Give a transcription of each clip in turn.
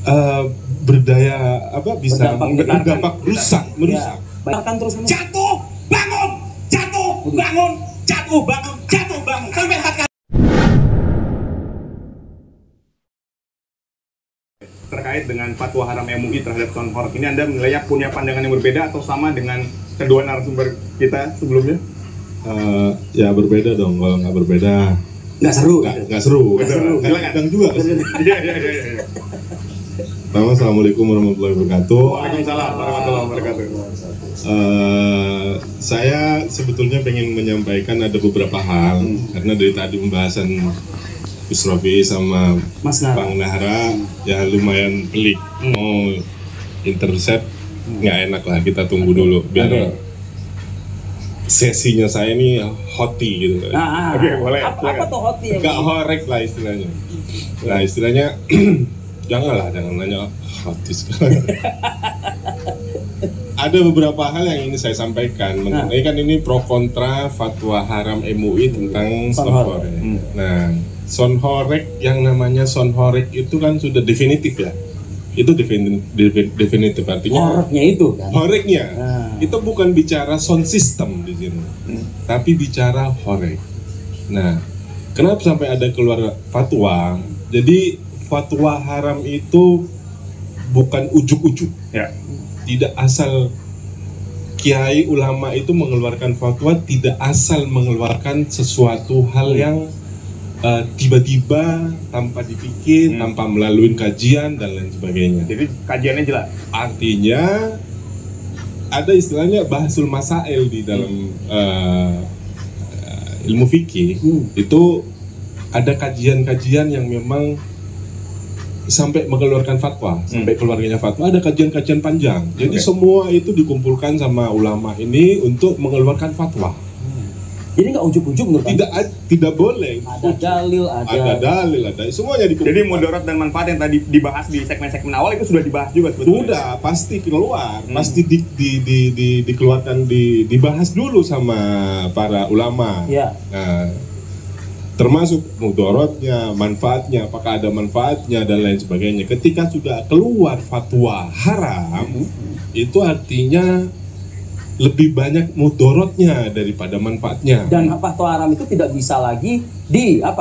uh, berdaya apa bisa berdampak merusak. Bahkan terus jatuh bangun sampai 4 kali. Terkait dengan fatwa haram MUI terhadap sound horeg ini, Anda menilai punya pandangan yang berbeda atau sama dengan kedua narasumber kita sebelumnya? Ya berbeda dong. Kalau nggak berbeda nggak seru. Nggak seru. Kadang juga. Iya. Assalamualaikum warahmatullahi wabarakatuh. Waalaikumsalam warahmatullahi wabarakatuh. Saya sebetulnya pengen menyampaikan ada beberapa hal karena dari tadi pembahasan Gus Rofi sama Bang Nahara ya lumayan pelik. Mau intercept nggak enak lah, kita tunggu dulu biar sesinya saya ini hoti gitu. Oke, boleh. Apa tuh hoti? Nggak horek lah istilahnya. Nah istilahnya jangan nanya hoti sekarang. Ada beberapa hal yang ingin saya sampaikan mengenai kan ini pro kontra fatwa haram MUI tentang sound horeg. Nah, sound horeg yang namanya sound horeg itu kan sudah definitif ya. Itu definitif artinya horegnya itu kan. Horegnya itu bukan bicara sound system di sini. Tapi bicara horeg. Nah, kenapa sampai ada keluar fatwa? Jadi fatwa haram itu bukan ujuk-ujuk. Ya. Tidak asal kiai ulama itu mengeluarkan fatwa, tidak asal mengeluarkan sesuatu hal yang tiba-tiba tanpa dipikir, tanpa melalui kajian dan lain sebagainya. Jadi kajiannya jelas. Artinya ada istilahnya bahasul masail di dalam ilmu fikih. Itu ada kajian-kajian yang memang sampai mengeluarkan fatwa, sampai keluarganya fatwa, ada kajian-kajian panjang. Jadi semua itu dikumpulkan sama ulama ini untuk mengeluarkan fatwa. Jadi nggak ujuk-ujuk menurut tidak boleh. Ada dalil, ada semuanya dikumpulkan. Jadi mudarat dan manfaat yang tadi dibahas di segmen-segmen awal itu sudah dibahas juga sebetulnya. Sudah, pasti keluar, pasti dikeluarkan, dibahas dulu sama para ulama. Ya. Nah, termasuk mudaratnya, manfaatnya, apakah ada manfaatnya dan lain sebagainya. Ketika sudah keluar fatwa haram, itu artinya lebih banyak mudaratnya daripada manfaatnya. Dan fatwa haram itu tidak bisa lagi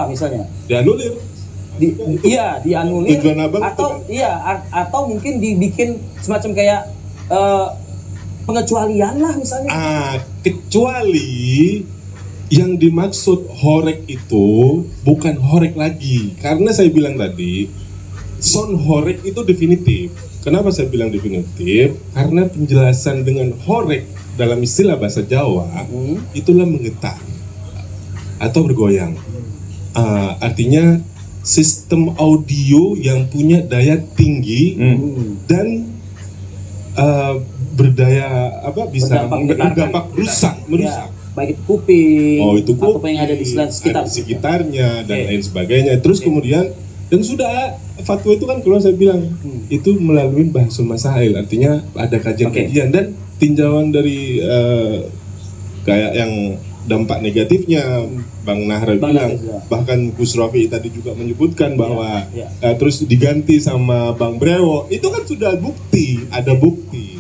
misalnya? Dianulir. Dianulir. Tujuan abang atau atau mungkin dibikin semacam kayak pengecualian lah misalnya. Kecuali yang dimaksud horeg itu bukan horeg lagi, karena saya bilang tadi sound horeg itu definitif. Kenapa saya bilang definitif? Karena penjelasan dengan horeg dalam istilah bahasa Jawa itulah menggetar atau bergoyang. Artinya sistem audio yang punya daya tinggi dan berdaya bisa berdampak merusak. Baik itu kuping, atau yang ada di sekitarnya dan lain sebagainya. Terus kemudian dan sudah fatwa itu kan keluar, saya bilang itu melalui bahasul masail, artinya ada kajian-kajian dan tinjauan dari kayak yang dampak negatifnya. Bang Nahra bilang, bahkan Gus Rofi tadi juga menyebutkan bahwa terus diganti sama Bang Brewo, itu kan sudah ada bukti.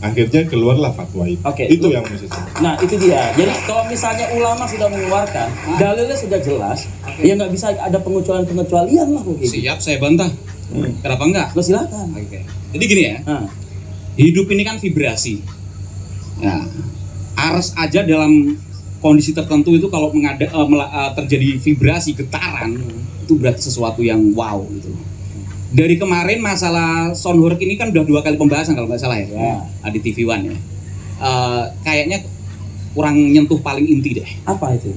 Akhirnya keluarlah fatwa itu. Itu yang maksud saya. Nah itu dia. Jadi kalau misalnya ulama sudah mengeluarkan, dalilnya sudah jelas, ya nggak bisa ada pengecualian lah mungkin. Siap, saya bantah. Kenapa enggak? Lo silakan. Jadi gini ya, hidup ini kan vibrasi. Nah, harus aja dalam kondisi tertentu itu kalau terjadi vibrasi, getaran, itu berarti sesuatu yang wow gitu. Dari kemarin masalah sound horeg ini kan udah 2 kali pembahasan kalau nggak salah ya, di TV One ya. Kayaknya kurang nyentuh paling inti deh. Apa itu?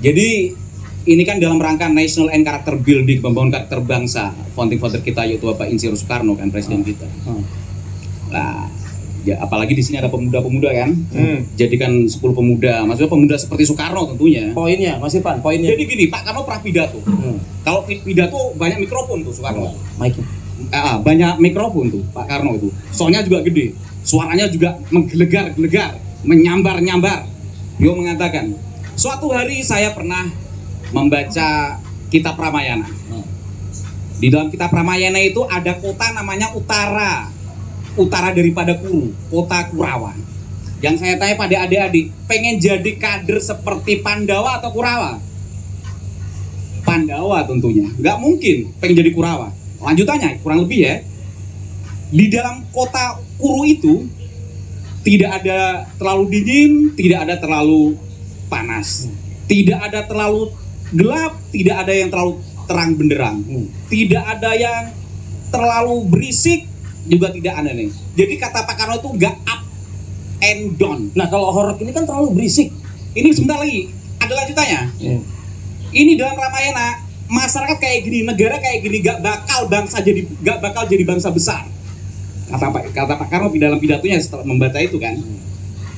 Jadi ini kan dalam rangka National and Character Building, membangun karakter bangsa, founding father kita yaitu Bapak Insinyur Soekarno kan, presiden kita. Nah, ya apalagi di sini ada pemuda-pemuda kan, jadikan 10 pemuda, maksudnya pemuda seperti Soekarno tentunya. Poinnya, Mas Ipan, poinnya. Jadi gini, Pak Karno pernah pidato. Kalau pidato banyak mikrofon tuh Soekarno. Banyak mikrofon tuh Pak Karno itu. Soalnya juga gede, suaranya juga menggelegar-gelegar, menyambar-nyambar. Beliau mengatakan, suatu hari saya pernah membaca kitab Ramayana. Di dalam kitab Ramayana itu ada kota namanya Utara. Utara daripada Kuru, kota Kurawa. Yang saya tanya pada adik-adik, pengen jadi kader seperti Pandawa atau Kurawa? Pandawa tentunya, nggak mungkin pengen jadi Kurawa. Lanjutannya, kurang lebih ya, di dalam kota Kuru itu tidak ada terlalu dingin, tidak ada terlalu panas, tidak ada terlalu gelap, tidak ada yang terlalu terang benderang, tidak ada yang terlalu berisik, juga tidak ada nih. Jadi kata Pak Karno itu nggak up and down. Nah kalau horor ini kan terlalu berisik. Ini sebentar lagi ada lanjutannya. Ini dalam Ramayana, masyarakat kayak gini, negara kayak gini gak bakal jadi bangsa besar. Kata Pak Karno di dalam pidatonya setelah membaca itu kan.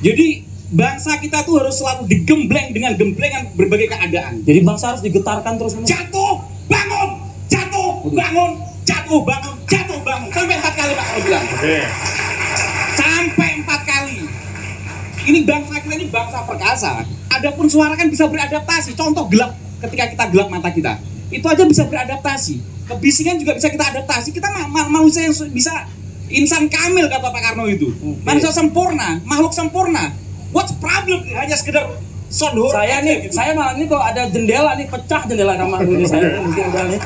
Jadi bangsa kita tuh harus selalu digembleng dengan gemblengan berbagai keadaan. Jadi bangsa harus digetarkan terus. Jatuh, bangun, jatuh, bangun, jatuh, bangun, jatuh, bangun. Sampai 4 kali Pak Karno bilang. Sampai 4 kali. Ini bangsa kita ini bangsa perkasa. Adapun suara kan bisa beradaptasi. Contoh gelap, ketika kita gelap mata kita, itu aja bisa beradaptasi. Kebisingan juga bisa kita adaptasi. Kita manusia yang bisa insan kamil kata Pak Karno itu. Manusia sempurna, makhluk sempurna. What's problem? Hanya sekedar sound horror. Saya malam ini kalau ada jendela nih, pecah jendela kamar ini saya mungkin udah nih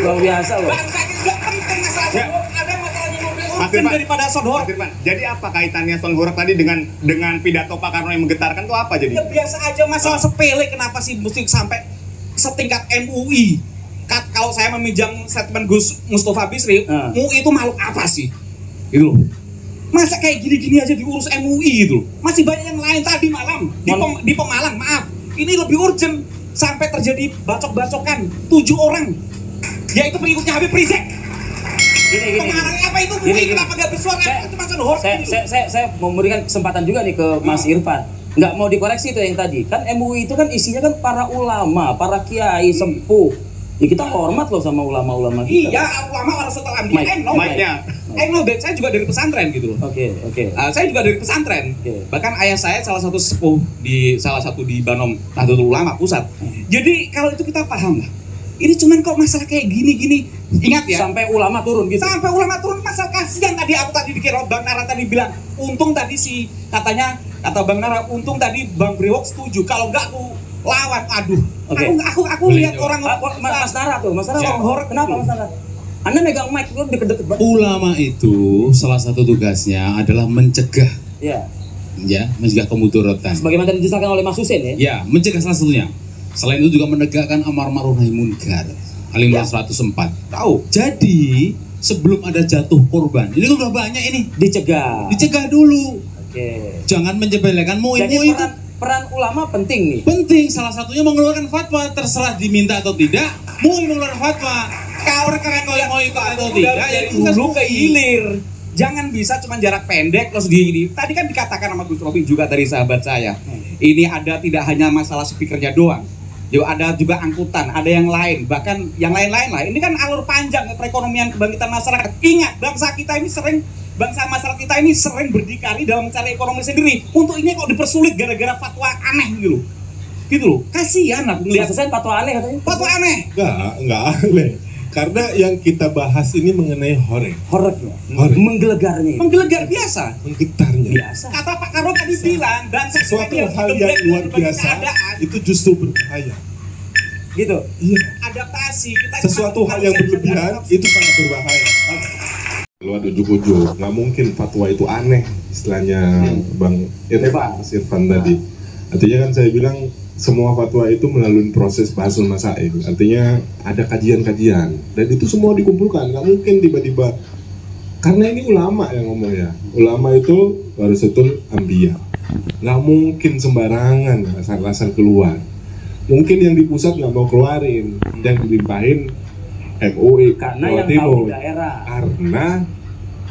luar biasa loh. Bangsa ini juga penting masalah sound horror. Ada masalahnya mobil daripada sound horror. Jadi apa kaitannya sound horror tadi dengan pidato Pak Karno yang menggetarkan itu apa jadi? Ya biasa aja, masalah sepele, kenapa sih mesti sampai setingkat MUI? Kalau saya meminjam statement Gus Mustafa Bisri, MUI itu makhluk apa sih? Gitu loh. Masa kayak gini-gini aja diurus MUI gitu. Masih banyak yang lain tadi malam di Pemalang, maaf. Ini lebih urgent sampai terjadi bacok-bacokan 7 orang. Yaitu pengikutnya Habib Rizik. Gini. Pemalang apa itu? Kenapa gak bersuara? Itu masalah horor. Saya memberikan kesempatan juga nih ke Mas Irfan. Nggak mau dikoreksi itu yang tadi. Kan MUI itu kan isinya kan para ulama, para kiai, sepuh. Ya kita hormat loh sama ulama-ulama kita. Iya, ulama orang setelah dia. Saya juga dari pesantren gitu loh. Oke. Saya juga dari pesantren. Bahkan ayah saya salah satu sepuh di Banom Nahdlatul Ulama pusat. Jadi kalau itu kita paham lah. Ini cuman kok masalah kayak gini-gini. Ingat ya. Sampai ulama turun gitu. Sampai ulama turun, masalah kasihan tadi aku tadi dikira Bang Nara tadi bilang, untung tadi kata Bang Nara, untung tadi Bang Brewok setuju. Kalau enggak aku lawan. Aduh. Aku lihat orang Mas Nara horor. Kenapa Mas Nara? Anda megang mic itu deket-deket banget. Ulama itu salah satu tugasnya adalah mencegah, mencegah kemudorotan. Sebagaimana tadi dijelaskan oleh Mas Husin ya. Ya, mencegah salah satunya. Selain itu juga menegakkan amar ma'ruf nahi munkar. Al-Imran 104. Tahu? Jadi sebelum ada jatuh korban, ini kan udah banyak ini. Dicegah dulu. Oke. Jangan menjebelekan MUI. Jadi peran ulama penting nih. Penting, salah satunya mengeluarkan fatwa, terserah diminta atau tidak. MUI mengeluarkan fatwa. Kalau rekan-rekan mau ikut atau tidak, ya dulu ke hilir. Jangan bisa cuma jarak pendek terus tadi kan dikatakan sama Gus Rofi juga dari sahabat saya. Ini ada tidak hanya masalah speakernya doang. Ada juga angkutan, ada yang lain, bahkan yang lain-lain lah. Ini kan alur panjang perekonomian kebangkitan masyarakat. Ingat, bangsa masyarakat kita ini sering berdikari dalam mencari ekonomi sendiri. Untuk ini kok dipersulit gara-gara fatwa aneh gitu loh. Kasihan aku ngelihat. Maksudnya fatwa aneh katanya. Fatwa aneh. Enggak aneh. Karena yang kita bahas ini mengenai horor. Menggelegar biasa. Menggetarnya. Biasa. Kata Pak Karno tadi bilang, dan Sesuatu hal yang luar biasa itu justru berbahaya. Gitu. Iya. Adaptasi. Sesuatu hal yang berlebihan itu sangat berbahaya. Keluar ujuk-ujuk, nggak mungkin fatwa itu aneh, istilahnya Bang Irfan tadi. Artinya kan saya bilang semua fatwa itu melalui proses bahasul masail. Artinya ada kajian-kajian dan itu semua dikumpulkan. Nggak mungkin tiba-tiba, karena ini ulama yang ngomongnya. Ulama itu warasatul anbiya. Nggak mungkin sembarangan asal-asal keluar. Mungkin yang di pusat nggak mau keluarin, yang dilimpahin MUI karena Jawa yang Timur. tahu di daerah. Karena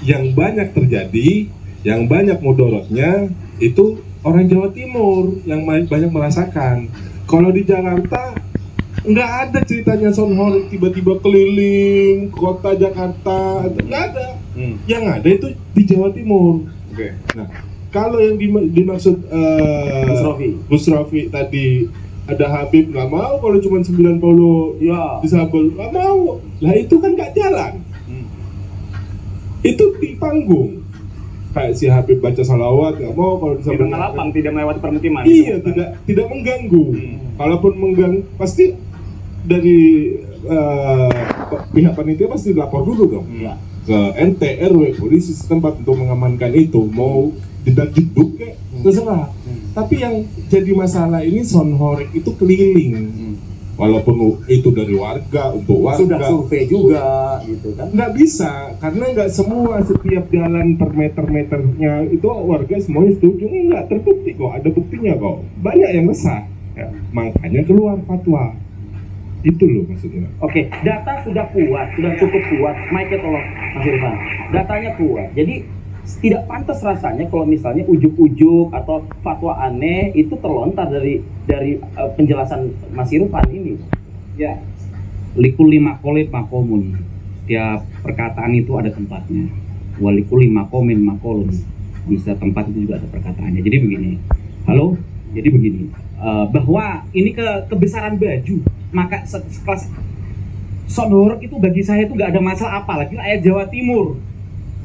yang banyak terjadi, yang banyak mudorotnya itu orang Jawa Timur yang banyak merasakan. Kalau di Jakarta nggak ada ceritanya sound horror tiba-tiba keliling kota Jakarta, nggak ada. Yang ada itu di Jawa Timur. Nah, kalau yang dimaksud Gus Rofi tadi ada Habib nggak mau kalau cuma 90 Ya. disabel, nggak mau. Lah itu kan nggak jalan. Itu di panggung. Kayak si Habib baca salawat nggak mau kalau Di disabel. tengah lapang, tidak melewati permukiman. Iya, tidak mengganggu. Kalaupun mengganggu, pasti dari pihak panitia pasti lapor dulu dong ke RT, RW, polisi setempat untuk mengamankan itu. Mau didak-diduk kayak terserah. Tapi yang jadi masalah ini sound horeg itu keliling. Walaupun itu dari warga untuk warga. Sudah survei juga gitu kan. Nggak bisa, karena nggak semua setiap jalan per meter-meternya itu warga semuanya setuju. Nggak terbukti kok, ada buktinya kok. Banyak yang resah, ya, makanya keluar fatwa. Itu loh maksudnya. Oke, data sudah kuat, sudah cukup kuat. Mike tolong Mas Irfan. Datanya kuat. Jadi tidak pantas rasanya kalau misalnya ujuk-ujuk atau fatwa aneh itu terlontar dari penjelasan Mas Irfan ini. Ya, likuli makolit makomun. Tiap perkataan itu ada tempatnya. Walikuli makomin makolun. Di setiap tempat itu juga ada perkataannya. Jadi begini. Halo, jadi begini. Bahwa ini kebesaran baju, maka sekelas sound itu bagi saya itu nggak ada masalah, apalagi rakyat Jawa Timur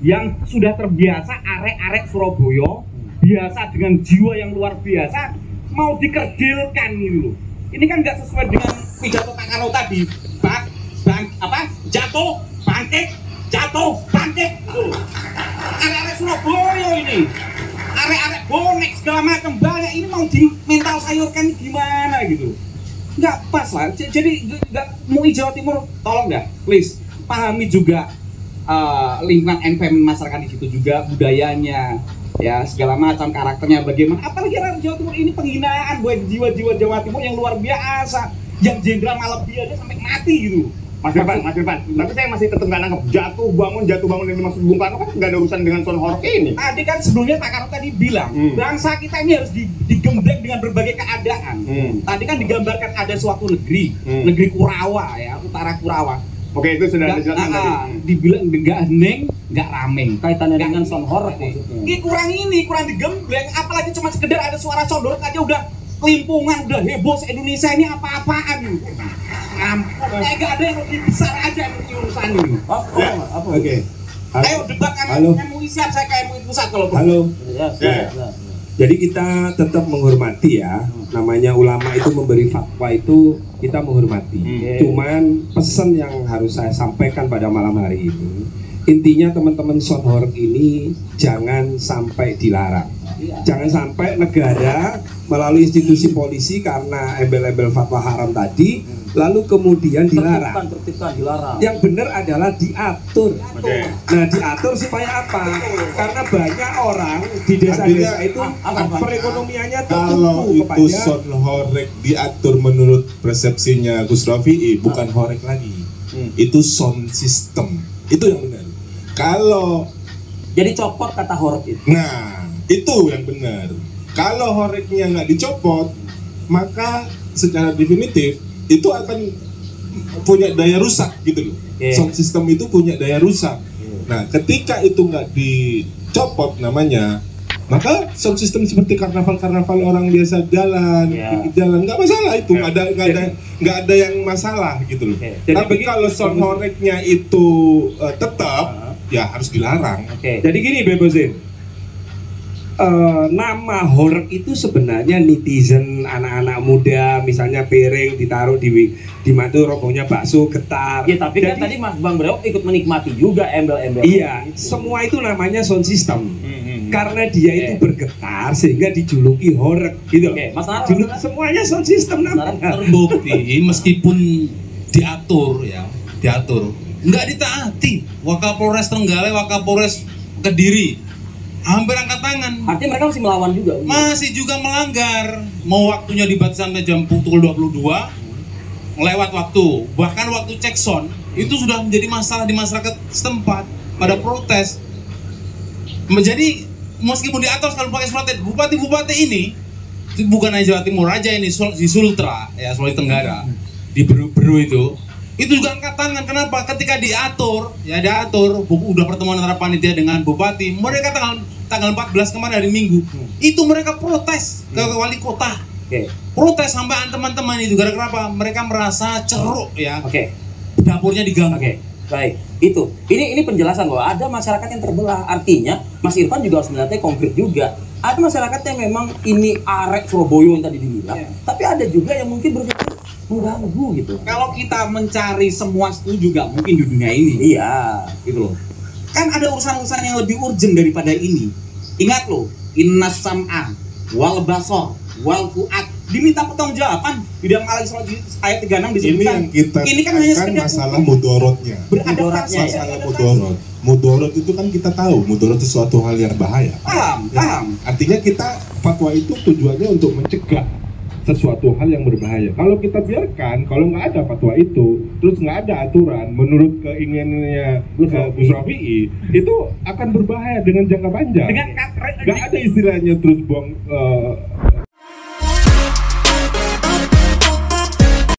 yang sudah terbiasa arek-arek Surabaya, biasa dengan jiwa yang luar biasa, mau dikerdilkan gitu loh. Ini kan nggak sesuai dengan pidato Kak Karno tadi. Jatuh, bangkit gitu. Arek-arek Surabaya ini, arek-arek bonek segala macam banyak, ini mau di mental sayurkan gimana gitu. Nggak pas lah. Jadi nggak MUI Jawa Timur, tolong dah, please pahami juga lingkungan environment masyarakat di situ juga, budayanya, ya segala macam karakternya bagaimana. Apalagi orang Jawa Timur ini penghinaan buat jiwa-jiwa Jawa Timur yang luar biasa, yang jenderal Malabi aja sampai mati gitu. Mas Irfan, tapi saya masih tetap nggak nangkep jatuh bangun yang dimaksud Bung Karno kan nggak ada urusan dengan sound horeg ini. Tadi kan sebelumnya Pak Karno tadi bilang bangsa kita ini harus digembleng dengan berbagai keadaan. Tadi kan digambarkan ada suatu negeri, negeri Kurawa ya, utara Kurawa. Oke, itu sudah dijelaskan tadi. Dibilang nggak hening, nggak rame. Kaitannya dengan sound horeg maksudnya. Ini kurang digembleng, apalagi cuma sekedar ada suara sound horeg aja udah kelimpungan, udah heboh Indonesia ini apa-apaan. Ampun, kayak nggak ada yang lebih besar aja ini urusan ini. Apa? Oke. Ayo debatkan MUI, siap saya ke MUI pusat kalau Halo. Ya. Jadi kita tetap menghormati ya, namanya ulama itu memberi fatwa itu kita menghormati. Cuman pesan yang harus saya sampaikan pada malam hari ini, intinya teman-teman sound horeg ini jangan sampai dilarang. Jangan sampai negara melalui institusi polisi karena embel-embel fatwa haram tadi, lalu kemudian dilarang. Tertibkan, dilarang. Yang benar adalah diatur. Nah, diatur supaya apa? Karena banyak orang di desa-desa itu perekonomiannya Kalau tertumpu itu kepada sound horeg diatur menurut persepsinya Gus Rafi'i, bukan horeg lagi. Itu sound system. Itu yang benar. Kalau Jadi copot kata horeg itu. nah, itu yang benar. Kalau horegnya nggak dicopot, maka secara definitif itu akan punya daya rusak gitu loh. Sound system itu punya daya rusak. Nah, ketika itu nggak dicopot namanya, maka sound system seperti karnaval orang biasa jalan, jalan nggak masalah itu, nggak ada yang masalah gitu loh. Tapi kalau sound horegnya itu tetap, ya harus dilarang. Jadi gini Bebosin, nama horeg itu sebenarnya netizen, anak-anak muda, misalnya piring ditaruh di matu robohnya bakso getar. Ya tapi kan tadi Mas Bang Brewok ikut menikmati juga embel-embel. Iya, semua itu namanya sound system. Karena dia itu bergetar sehingga dijuluki horeg gitu. Mas Nara, semuanya sound system namanya. Terbukti meskipun diatur, nggak ditaati. Wakapolres Trenggalek, Wakapolres Kediri hampir angkat tangan. Artinya mereka masih melawan juga. Masih juga melanggar. Mau waktunya dibatasi sampai jam pukul 22, lewat waktu. Bahkan waktu cek sound itu sudah menjadi masalah di masyarakat setempat pada protes. Menjadi meskipun diatur sekali pakai surat bupati-bupati ini bukan hanya Jawa Timur aja, ini di Sultra ya, Sulawesi Tenggara, di Beru itu juga angkat tangan. Kenapa? Ketika diatur udah pertemuan antara panitia dengan bupati, mereka tanggal 14 kemarin hari Minggu itu mereka protes ke wali kota Protes sampean teman-teman itu gara-gara apa? Mereka merasa ceruk ya. Oke. Dapurnya diganggu. Oke. Baik. Itu. Ini penjelasan bahwa ada masyarakat yang terbelah. Artinya Mas Irfan juga harus melihatnya konkret juga. Ada masyarakat yang memang ini arek Surabaya yang tadi dibilang, tapi ada juga yang mungkin berpikir mengganggu gitu. Kalau kita mencari semua setuju juga mungkin di dunia ini. Iya, Gitu loh. Kan ada urusan-urusan yang lebih urgent daripada ini. Ingat loh, innas sam'a wal basar wal fuad diminta pertanggungjawaban di dalam ayat 36 disebutkan. Ini yang kita ini kan hanya sekedar masalah mudorotnya. beradaptasi. Masalah mudorot. Mudorot itu kan kita tahu, mudorot itu suatu hal yang bahaya. Paham. Artinya kita fatwa itu tujuannya untuk mencegah sesuatu hal yang berbahaya. Kalau kita biarkan, kalau nggak ada fatwa itu, terus nggak ada aturan menurut keinginannya Bu Syafi'i, itu akan berbahaya dengan jangka panjang. Nggak ada istilahnya terus buang